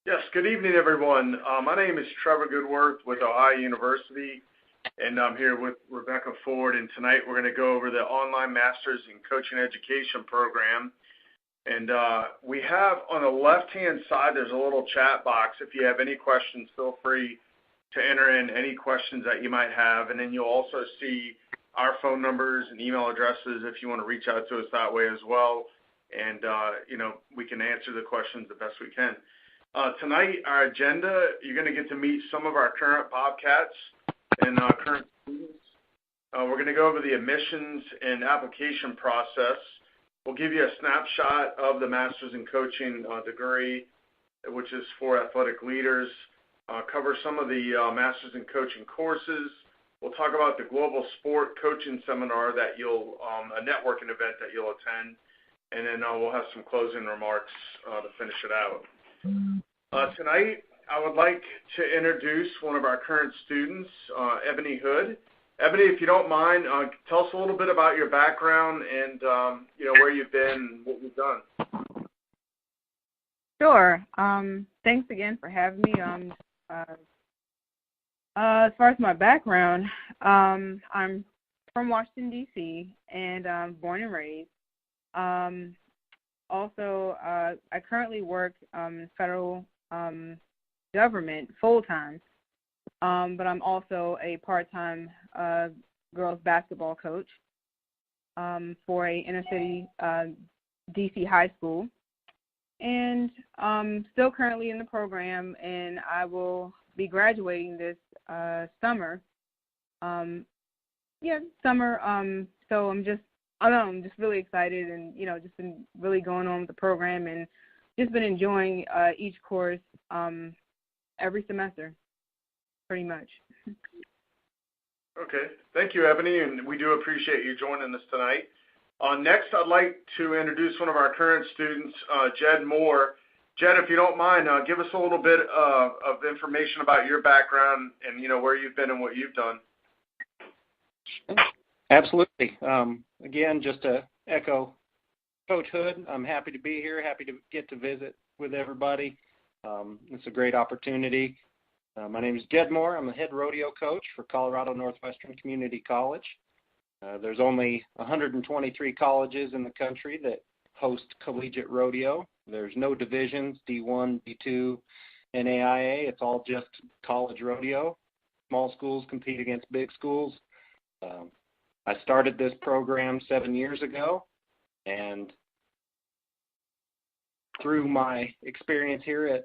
Yes, good evening, everyone. My name is Trevor Goodworth with Ohio University, and I'm here with Rebecca Ford, and tonight we're going to go over the Online Masters in Coaching Education program. And we have on the left-hand side, there's a little chat box. If you have any questions, feel free to enter in any questions that you might have, and then you'll also see our phone numbers and email addresses if you want to reach out to us that way as well, and we can answer the questions the best we can. Tonight, our agenda, you're going to get to meet some of our current Bobcats and current students. We're going to go over the admissions and application process. We'll give you a snapshot of the Masters in Coaching degree, which is for athletic leaders, cover some of the Masters in Coaching courses. We'll talk about the Global Sport Coaching Seminar that a networking event that you'll attend, and then we'll have some closing remarks to finish it out. Tonight, I would like to introduce one of our current students, Ebony Hood. Ebony, if you don't mind, tell us a little bit about your background and where you've been and what you've done. Sure. Thanks again for having me. As far as my background, I'm from Washington, D.C., and born and raised. Also, I currently work in federal government full-time, but I'm also a part-time girls basketball coach for a inner-city D.C. high school, and still currently in the program, and I will be graduating this summer. So I'm just really excited, and just been really going on with the program, and just been enjoying each course every semester, pretty much. Okay, thank you, Ebony, and we do appreciate you joining us tonight. Next, I'd like to introduce one of our current students, Jed Moore. Jed, if you don't mind, give us a little bit of information about your background and where you've been and what you've done. Absolutely. Again, just to echo Coach Hood, I'm happy to be here, happy to get to visit with everybody. It's a great opportunity. My name is Jed Moore. I'm the head rodeo coach for Colorado Northwestern Community College. There's only 123 colleges in the country that host collegiate rodeo. There's no divisions, D1, D2, NAIA. It's all just college rodeo. Small schools compete against big schools. I started this program 7 years ago, and through my experience here at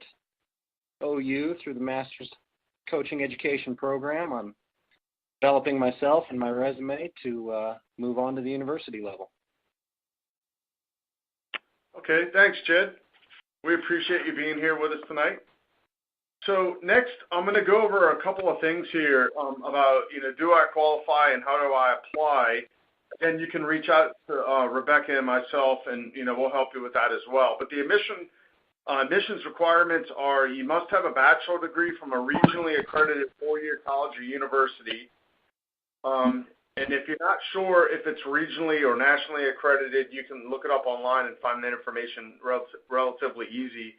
OU, through the Master's Coaching Education program, I'm developing myself and my resume to move on to the university level. Okay, thanks, Jed. We appreciate you being here with us tonight. So next, I'm going to go over a couple of things here about, do I qualify and how do I apply? Then you can reach out to Rebecca and myself, and, we'll help you with that as well. But the admissions requirements are you must have a bachelor degree from a regionally accredited four-year college or university. And if you're not sure if it's regionally or nationally accredited, you can look it up online and find that information relatively easy.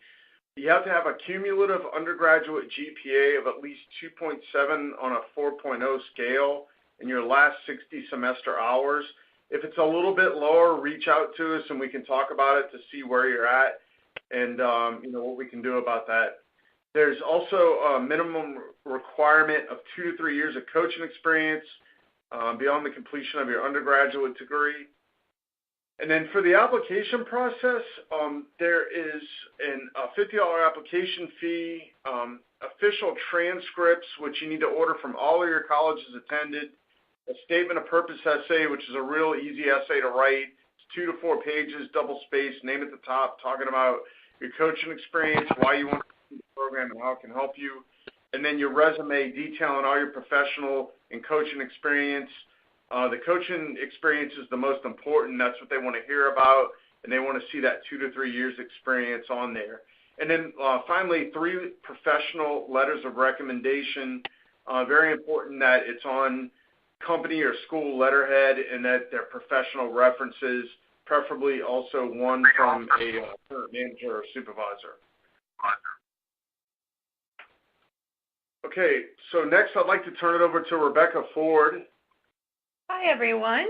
You have to have a cumulative undergraduate GPA of at least 2.7 on a 4.0 scale in your last 60 semester hours. If it's a little bit lower, reach out to us and we can talk about it to see where you're at and what we can do about that. There's also a minimum requirement of 2 to 3 years of coaching experience beyond the completion of your undergraduate degree. And then for the application process, there is a $50 application fee, official transcripts, which you need to order from all of your colleges attended, a statement of purpose essay, which is a real easy essay to write. It's 2 to 4 pages, double-spaced, name at the top, talking about your coaching experience, why you want to do the program, and how it can help you. And then your resume detailing all your professional and coaching experience. The coaching experience is the most important. That's what they want to hear about, and they want to see that 2 to 3 years experience on there. And then finally, 3 professional letters of recommendation. Very important that it's on company or school letterhead and that they're professional references, preferably also one from a current manager or supervisor. Okay, so next I'd like to turn it over to Rebecca Ford. Hi, everyone.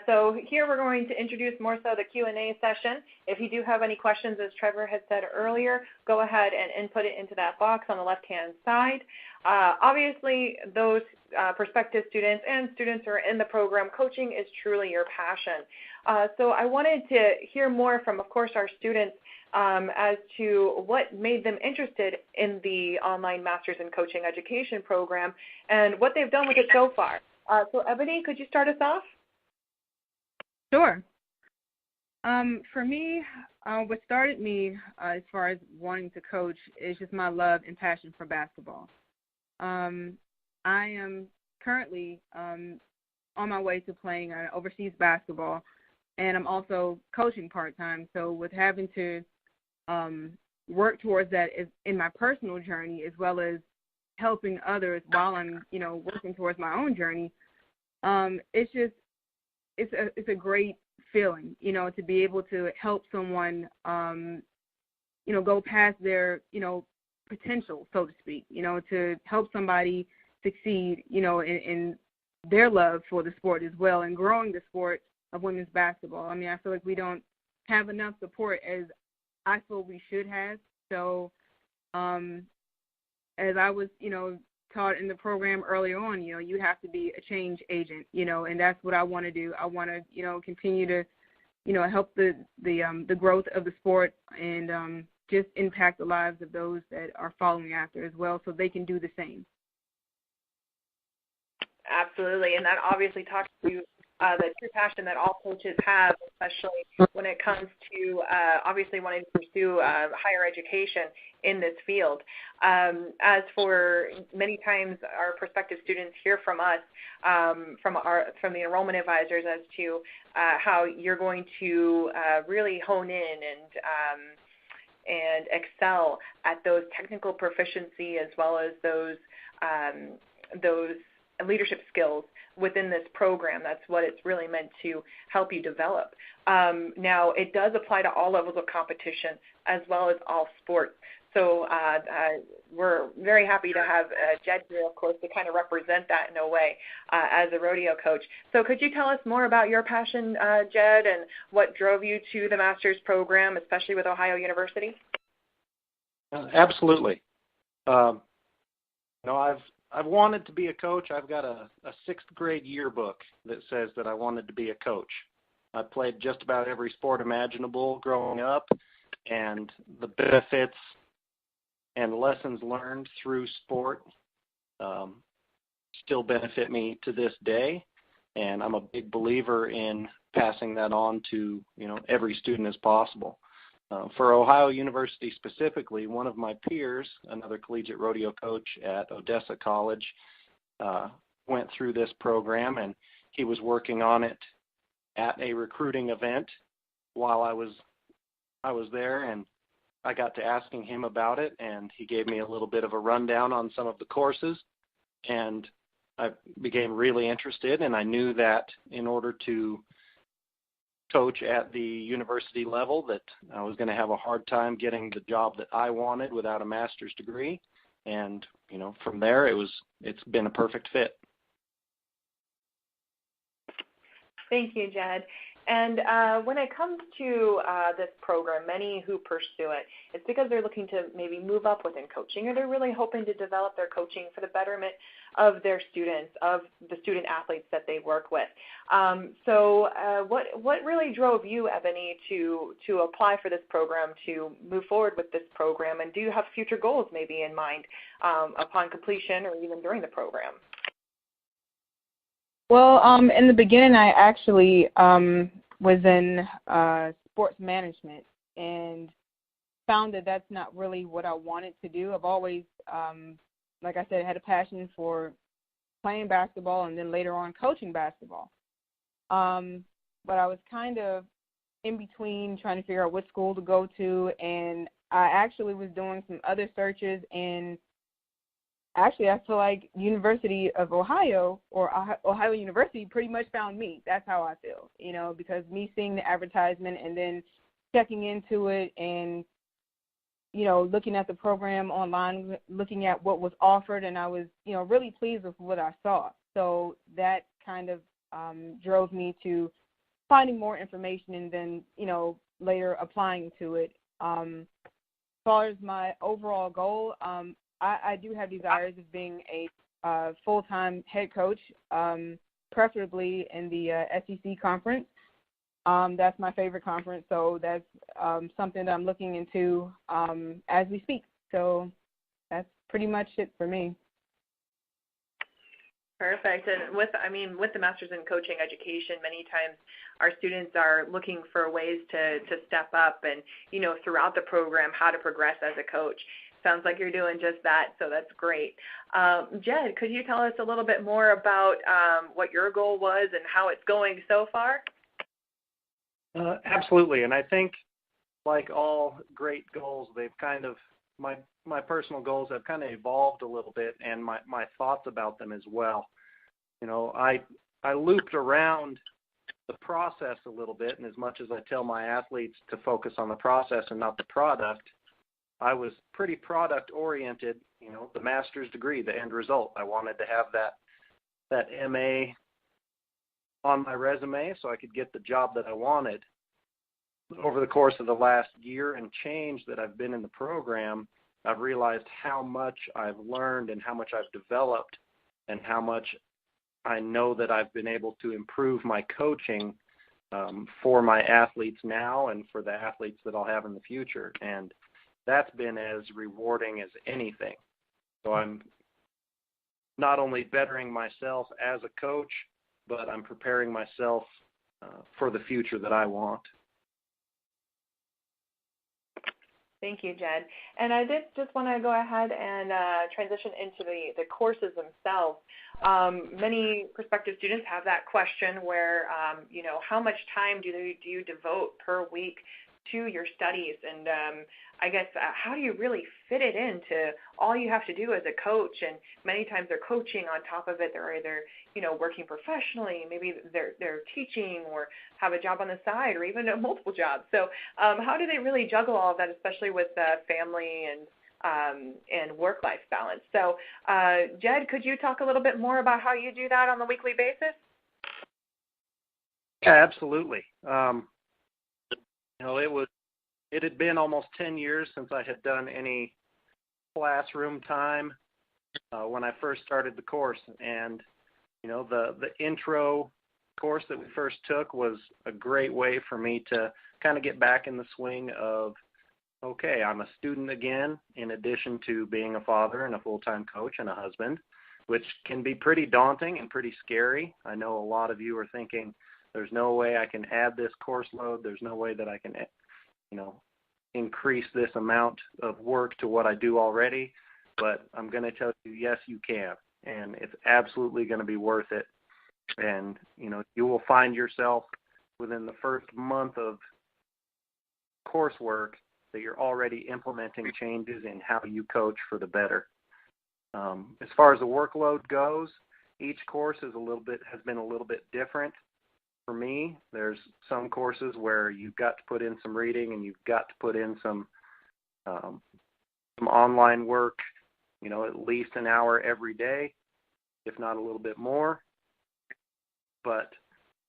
So here we're going to introduce more so the Q&A session. If you do have any questions, as Trevor had said earlier, go ahead and input it into that box on the left-hand side. Obviously, those prospective students and students who are in the program, coaching is truly your passion. So I wanted to hear more from, of course, our students as to what made them interested in the online Masters in Coaching Education program and what they've done with it so far. So Ebony, could you start us off? Sure. For me, what started me as far as wanting to coach is just my love and passion for basketball. I am currently on my way to playing overseas basketball, and I'm also coaching part-time. So with having to work towards that in my personal journey as well as helping others while I'm, working towards my own journey, it's a great feeling, to be able to help someone, go past their, potential, so to speak, to help somebody succeed, in their love for the sport as well and growing the sport of women's basketball. I mean, I feel like we don't have enough support as I feel we should have. So as I was, taught in the program early on, you have to be a change agent, and that's what I want to do. I want to, continue to, help the growth of the sport and just impact the lives of those that are following after as well, so they can do the same. Absolutely, and that obviously talks to the true passion that all coaches have, especially when it comes to obviously wanting to pursue higher education in this field. As for many times our prospective students hear from us, from the enrollment advisors as to how you're going to really hone in and excel at those technical proficiency as well as those leadership skills within this program. That's what it's really meant to help you develop. Now, it does apply to all levels of competition as well as all sports. So we're very happy to have Jed here, of course, to kind of represent that in a way as a rodeo coach. So could you tell us more about your passion, Jed, and what drove you to the master's program, especially with Ohio University? Absolutely. I've wanted to be a coach. I've got a sixth grade yearbook that says that I wanted to be a coach. I played just about every sport imaginable growing up, and the benefits and lessons learned through sport still benefit me to this day, and I'm a big believer in passing that on to every student as possible. For Ohio University specifically, one of my peers, another collegiate rodeo coach at Odessa College, went through this program, and he was working on it at a recruiting event while I was there, and I got to asking him about it, and he gave me a little bit of a rundown on some of the courses, and I became really interested, and I knew that in order to coach at the university level that I was going to have a hard time getting the job that I wanted without a master's degree, and from there it's been a perfect fit. Thank you, Jed. And when it comes to this program, many who pursue it, it's because they're looking to maybe move up within coaching, or they're really hoping to develop their coaching for the betterment of their students, of the student athletes that they work with. So what really drove you, Ebony, to apply for this program, to move forward with this program, and do you have future goals maybe in mind upon completion or even during the program? Well, in the beginning, I actually was in sports management and found that that's not really what I wanted to do. I've always, like I said, had a passion for playing basketball and then later on coaching basketball. But I was kind of in between trying to figure out what school to go to, and I actually was doing some other searches, and actually, I feel like University of Ohio or Ohio University pretty much found me. That's how I feel, because me seeing the advertisement and then checking into it and looking at the program online, looking at what was offered, and I was, really pleased with what I saw. So that kind of drove me to finding more information and then, later applying to it. As far as my overall goal, I do have desires of being a full-time head coach, preferably in the SEC conference. That's my favorite conference, so that's something that I'm looking into as we speak. So that's pretty much it for me. Perfect. And with the Masters in Coaching Education, many times our students are looking for ways to step up and, throughout the program, how to progress as a coach. Sounds like you're doing just that, so that's great. Jed, could you tell us a little bit more about what your goal was and how it's going so far? Absolutely, and I think like all great goals, they've kind of, my personal goals have kind of evolved a little bit, and my thoughts about them as well. I looped around the process a little bit, and as much as I tell my athletes to focus on the process and not the product, I was pretty product-oriented, the master's degree, the end result. I wanted to have that MA on my resume so I could get the job that I wanted. Over the course of the last year and change that I've been in the program, I've realized how much I've learned and how much I've developed and how much I know that I've been able to improve my coaching for my athletes now and for the athletes that I'll have in the future. And that's been as rewarding as anything. So I'm not only bettering myself as a coach, but I'm preparing myself for the future that I want. Thank you, Jed. And I did just want to go ahead and transition into the courses themselves. Many prospective students have that question where, how much time do you devote per week to your studies? And I guess how do you really fit it into all you have to do as a coach? And many times they're coaching on top of it. They're either, working professionally, maybe they're teaching or have a job on the side or even multiple jobs. So how do they really juggle all of that, especially with family and work-life balance? So Jed, could you talk a little bit more about how you do that on a weekly basis? Yeah, absolutely. It had been almost 10 years since I had done any classroom time when I first started the course. And, the intro course that we first took was a great way for me to kind of get back in the swing of, okay, I'm a student again, in addition to being a father and a full-time coach and a husband, which can be pretty daunting and pretty scary. I know a lot of you are thinking, there's no way I can add this course load. There's no way that I can, increase this amount of work to what I do already. But I'm going to tell you, yes, you can. And it's absolutely going to be worth it. And, you will find yourself within the first month of coursework that you're already implementing changes in how you coach for the better. As far as the workload goes, each course has been a little bit different. For me, there's some courses where you've got to put in some reading and you've got to put in some online work, at least an hour every day, if not a little bit more. But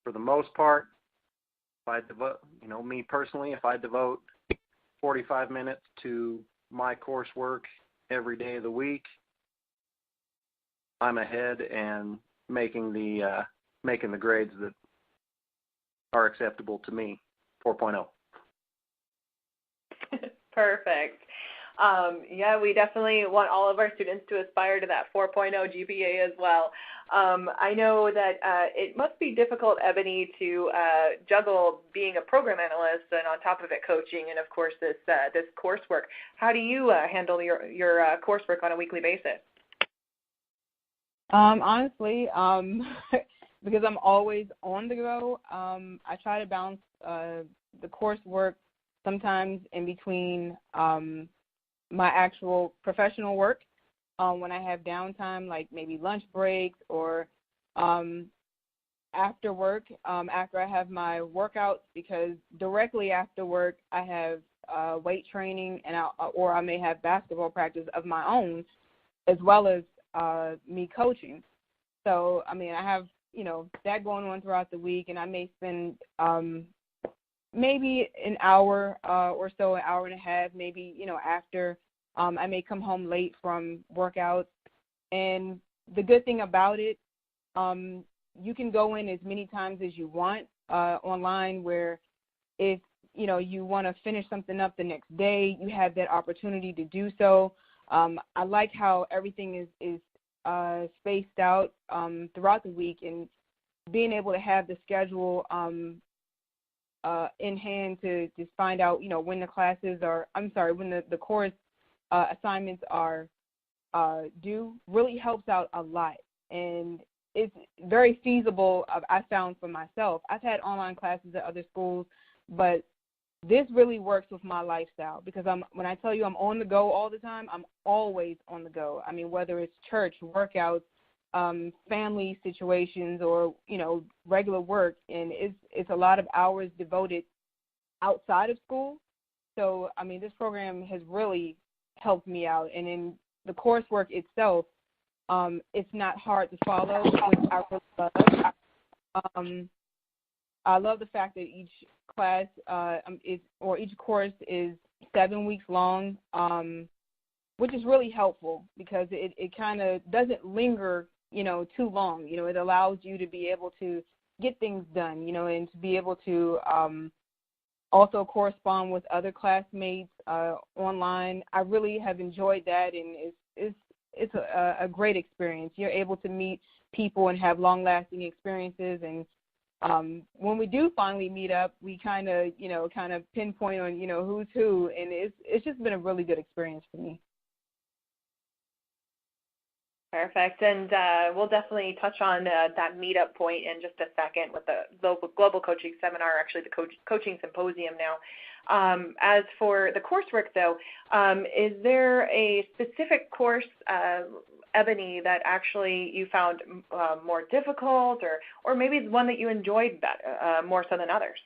for the most part, if I devote, me personally, if I devote 45 minutes to my coursework every day of the week, I'm ahead and making the grades that are acceptable to me, 4.0. Perfect. We definitely want all of our students to aspire to that 4.0 GPA as well. I know that it must be difficult, Ebony, to juggle being a program analyst and on top of it coaching and, of course, this coursework. How do you handle your coursework on a weekly basis? Honestly, because I'm always on the go, I try to balance the coursework sometimes in between my actual professional work when I have downtime, like maybe lunch breaks or after work, after I have my workouts, because directly after work I have weight training, or I may have basketball practice of my own, as well as me coaching. So, I mean, I have, that going on throughout the week, and I may spend maybe an hour or so, an hour and a half, maybe, after. I may come home late from workouts. And the good thing about it, you can go in as many times as you want online, where if, you want to finish something up the next day, you have that opportunity to do so. I like how everything is spaced out throughout the week, and being able to have the schedule in hand to just find out, when the classes are, when the course assignments are due, really helps out a lot. And it's very feasible, I found for myself. I've had online classes at other schools, but this really works with my lifestyle, because when I tell you I'm on the go all the time, I'm always on the go. I mean, whether it's church, workouts, family situations, or, regular work, and it's a lot of hours devoted outside of school. So, I mean, this program has really helped me out. And in the coursework itself, it's not hard to follow, which I really love. I love the fact that each class each course is 7 weeks long, which is really helpful, because it kind of doesn't linger, too long. It allows you to be able to get things done, and to be able to also correspond with other classmates online. I really have enjoyed that, and it's a great experience. You're able to meet people and have long-lasting experiences, and when we do finally meet up, we kind of pinpoint on, who's who, and it's just been a really good experience for me. Perfect. And we'll definitely touch on that meetup point in just a second with the Global Coaching Seminar, actually the Coaching Symposium now. As for the coursework, though, is there a specific course, Ebony, that actually you found more difficult, or maybe it's one that you enjoyed better, more so than others?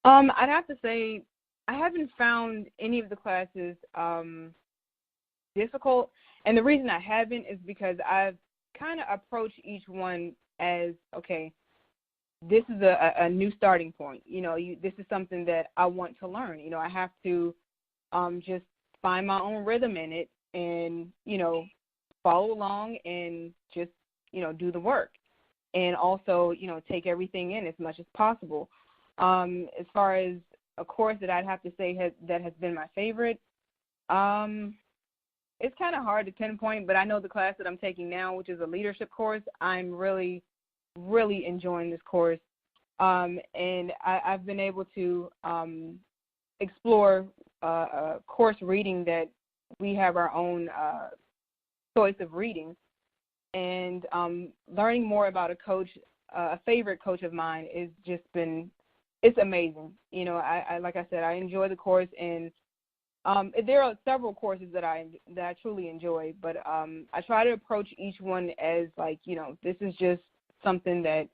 I'd have to say I haven't found any of the classes difficult. And the reason I haven't is because I've kind of approached each one as, okay, this is a new starting point. This is something that I want to learn. I have to just find my own rhythm in it and, follow along and just, do the work. And also, take everything in as much as possible. As far as a course that I'd have to say that has been my favorite, it's kind of hard to pinpoint, but I know the class that I'm taking now, which is a leadership course, I'm really, really enjoying this course. And I've been able to explore course reading that we have our own choice of reading. And learning more about a favorite coach of mine is just it's amazing. I like I said, I enjoy the course, and there are several courses that I truly enjoy, but I try to approach each one as this is just something that,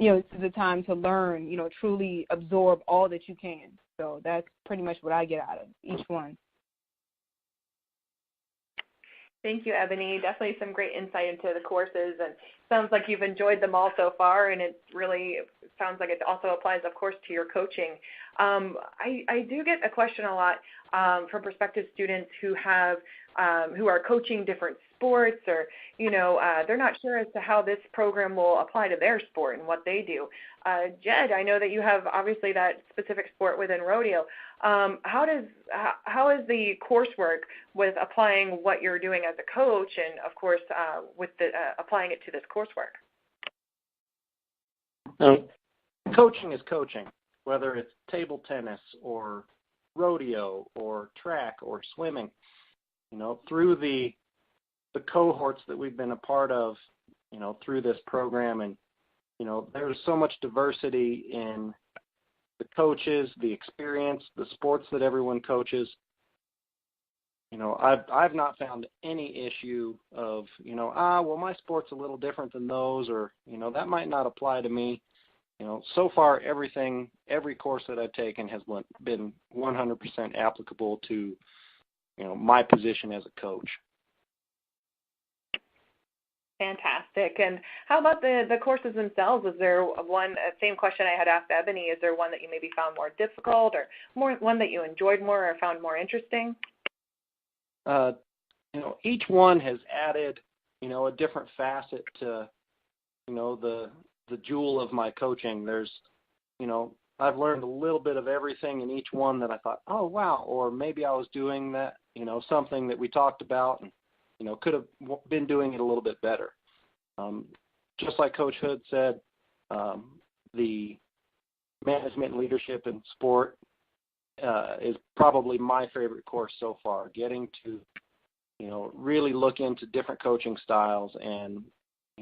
this is the time to learn, truly absorb all that you can. So that's pretty much what I get out of each one. Thank you, Ebony. Definitely some great insight into the courses, and sounds like you've enjoyed them all so far, and it really sounds like it also applies, of course, to your coaching. I do get a question a lot from prospective students who are coaching different sports, or they're not sure as to how this program will apply to their sport and what they do. Jed, I know that you have obviously that specific sport within rodeo. How is the coursework with applying what you're doing as a coach, and of course with applying it to this coursework? Coaching is coaching, whether it's table tennis or rodeo or track or swimming. Through the cohorts that we've been a part of, through this program, and there's so much diversity in the coaches, the experience, the sports that everyone coaches. I've not found any issue of, well, my sport's a little different than those, or, that might not apply to me. So far every course that I've taken has been 100% applicable to, my position as a coach. Fantastic. And how about the courses themselves? Is there one, same question I had asked Ebony, is there one that you maybe found more difficult or one that you enjoyed more or found more interesting? Each one has added, a different facet to, the jewel of my coaching. There's, I've learned a little bit of everything in each one that I thought, oh, wow, or maybe I was doing that, something that we talked about and, could have been doing it a little bit better. Just like Coach Hood said, the management and leadership in sport is probably my favorite course so far, getting to, really look into different coaching styles and,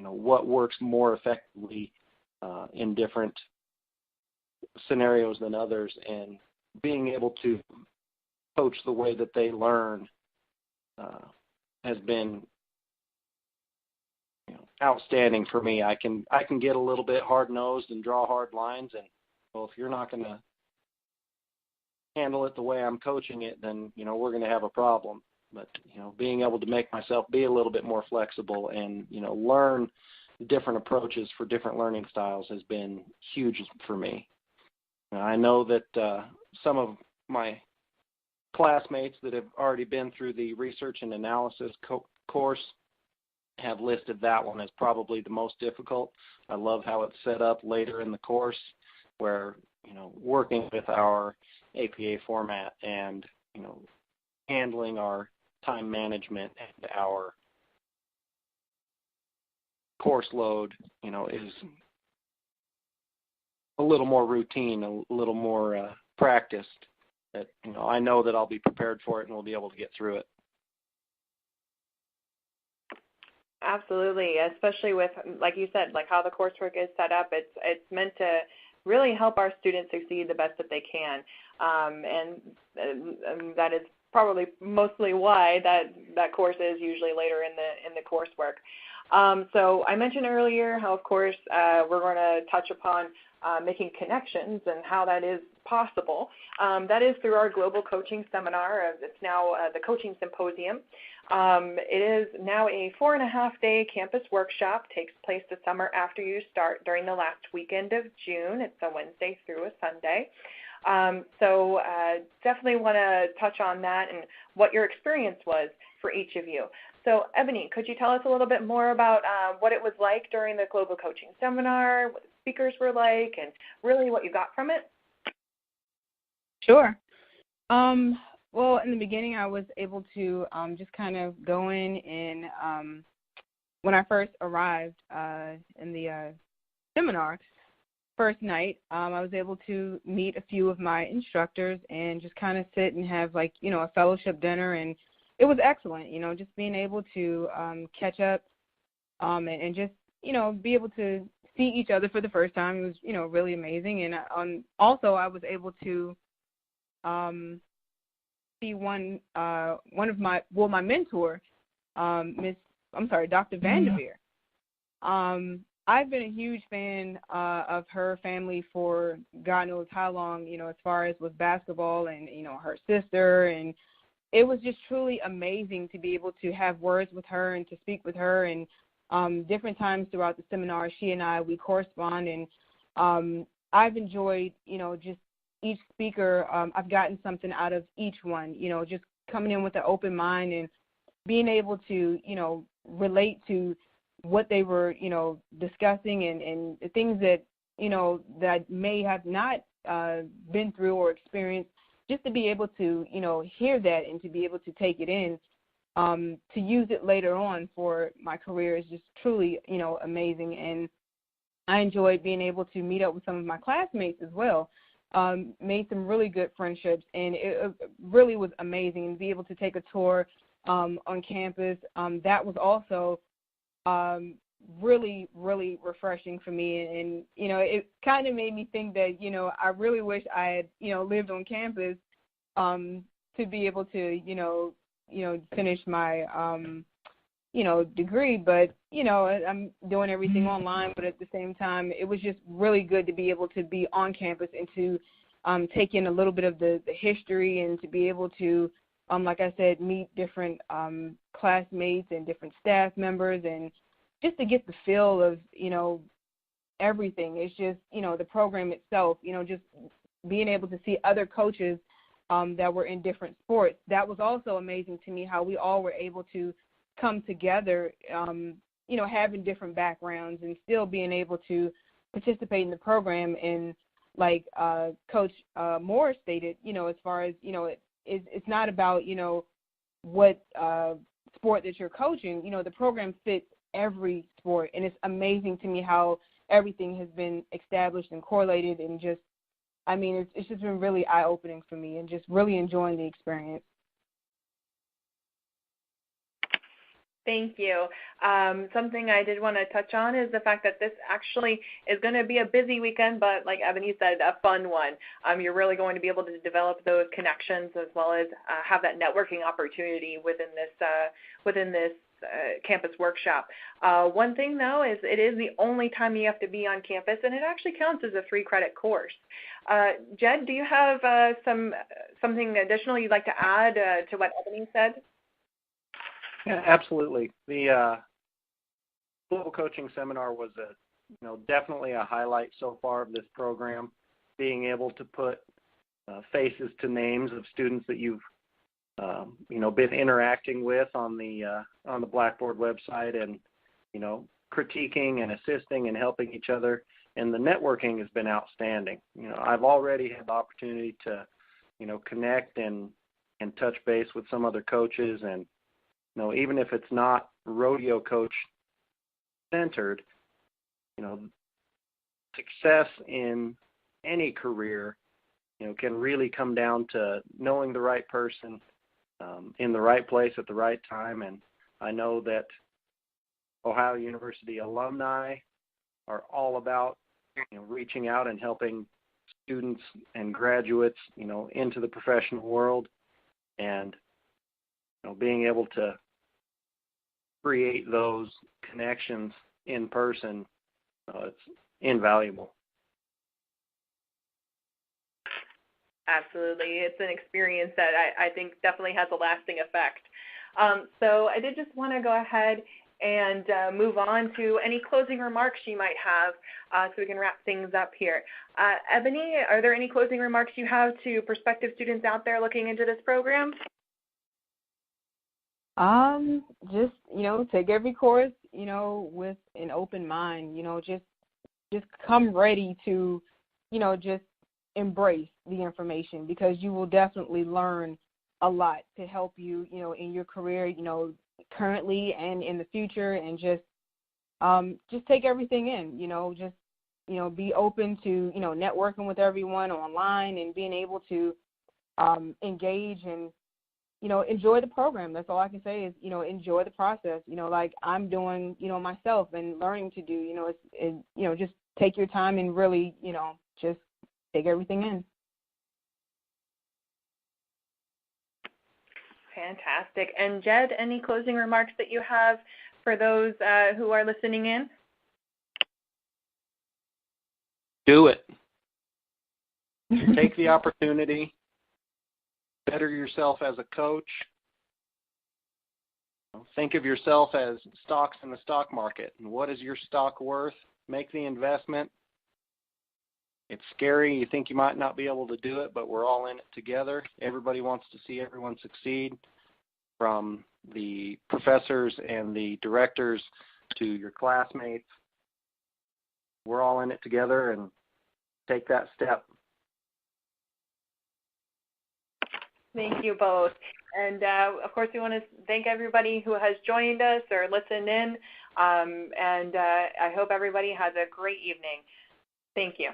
what works more effectively in different scenarios than others, and being able to coach the way that they learn has been outstanding for me. I can get a little bit hard-nosed and draw hard lines, and if you're not going to handle it the way I'm coaching it, then we're going to have a problem. But being able to make myself be a little bit more flexible and learn different approaches for different learning styles has been huge for me. I know that some of my classmates that have already been through the research and analysis course have listed that one as probably the most difficult. I love how it's set up later in the course where, working with our APA format and, handling our time management and our course load, is a little more routine, a little more practiced, that, I know that I'll be prepared for it and we'll be able to get through it. Absolutely, especially with, like you said, like how the coursework is set up. It's meant to really help our students succeed the best that they can, and that is probably mostly why that course is usually later in the coursework. So I mentioned earlier how, of course, we're going to touch upon making connections and how that is possible. That is through our Global Coaching Seminar. It's now the Coaching Symposium. It is now a 4.5-day campus workshop. Takes place the summer after you start during the last weekend of June. It's a Wednesday through a Sunday. So definitely want to touch on that and what your experience was for each of you. So Ebony, could you tell us a little bit more about what it was like during the Global Coaching Seminar, what the speakers were like, and really what you got from it? Sure. Well, in the beginning, I was able to just kind of go in and when I first arrived in the seminar, first night, I was able to meet a few of my instructors and just kind of sit and have a fellowship dinner, and it was excellent, just being able to catch up and just, be able to see each other for the first time. It was, really amazing. And also I was able to see my mentor, Dr. Vanderveer. I've been a huge fan of her family for God knows how long, as far as with basketball and, her sister. And it was just truly amazing to be able to have words with her and to speak with her. And different times throughout the seminar, she and I, we correspond. And I've enjoyed, just each speaker. I've gotten something out of each one, just coming in with an open mind and being able to, relate to what they were, discussing and the things that, that I may have not been through or experienced, just to be able to, hear that and to be able to take it in, to use it later on for my career is just truly, amazing. And I enjoyed being able to meet up with some of my classmates as well, made some really good friendships, and it really was amazing. And be able to take a tour on campus, that was also really, really refreshing for me. And, it kind of made me think that, I really wish I had, lived on campus to be able to, finish my, degree, but, I'm doing everything online, but at the same time, it was just really good to be able to be on campus and to take in a little bit of the history and to be able to, like I said, meet different classmates and different staff members and just to get the feel of, everything. It's just, the program itself, just being able to see other coaches that were in different sports. That was also amazing to me, how we all were able to come together, having different backgrounds and still being able to participate in the program. And like Coach Moore stated, as far as, it's not about, what sport that you're coaching. The program fits every sport, and it's amazing to me how everything has been established and correlated, and just, it's just been really eye-opening for me and just really enjoying the experience. Thank you. Something I did want to touch on is the fact that this actually is going to be a busy weekend, but like Ebony said, a fun one. You're really going to be able to develop those connections as well as have that networking opportunity within this campus workshop. One thing, though, is it is the only time you have to be on campus, and it actually counts as a 3-credit course. Jed, do you have something additional you'd like to add to what Ebony said? Yeah, absolutely. The Global Coaching Seminar was definitely a highlight so far of this program. Being able to put faces to names of students that you've been interacting with on the Blackboard website, and critiquing and assisting and helping each other, and the networking has been outstanding. I've already had the opportunity to connect and touch base with some other coaches, and even if it's not rodeo coach centered, success in any career, can really come down to knowing the right person in the right place at the right time. And I know that Ohio University alumni are all about, reaching out and helping students and graduates, into the professional world, and being able to create those connections in person, it's invaluable. Absolutely. It's an experience that I think definitely has a lasting effect. So I did just want to go ahead and move on to any closing remarks you might have so we can wrap things up here. Ebony, are there any closing remarks you have to prospective students out there looking into this program? Just, take every course, with an open mind, just come ready to, just embrace the information, because you will definitely learn a lot to help you, in your career, currently and in the future, and just take everything in, just, be open to, networking with everyone online and being able to engage and, enjoy the program. That's all I can say is, enjoy the process, like I'm doing, myself and learning to do, just take your time and really, just take everything in. Fantastic. And Jed, any closing remarks that you have for those who are listening in? Do it. Take the opportunity. Better yourself as a coach. Think of yourself as stocks in the stock market. And what is your stock worth? Make the investment. It's scary. You think you might not be able to do it, but we're all in it together. Everybody wants to see everyone succeed, from the professors and the directors to your classmates. We're all in it together, and take that step. Thank you both. And, of course, we want to thank everybody who has joined us or listened in, and I hope everybody has a great evening. Thank you.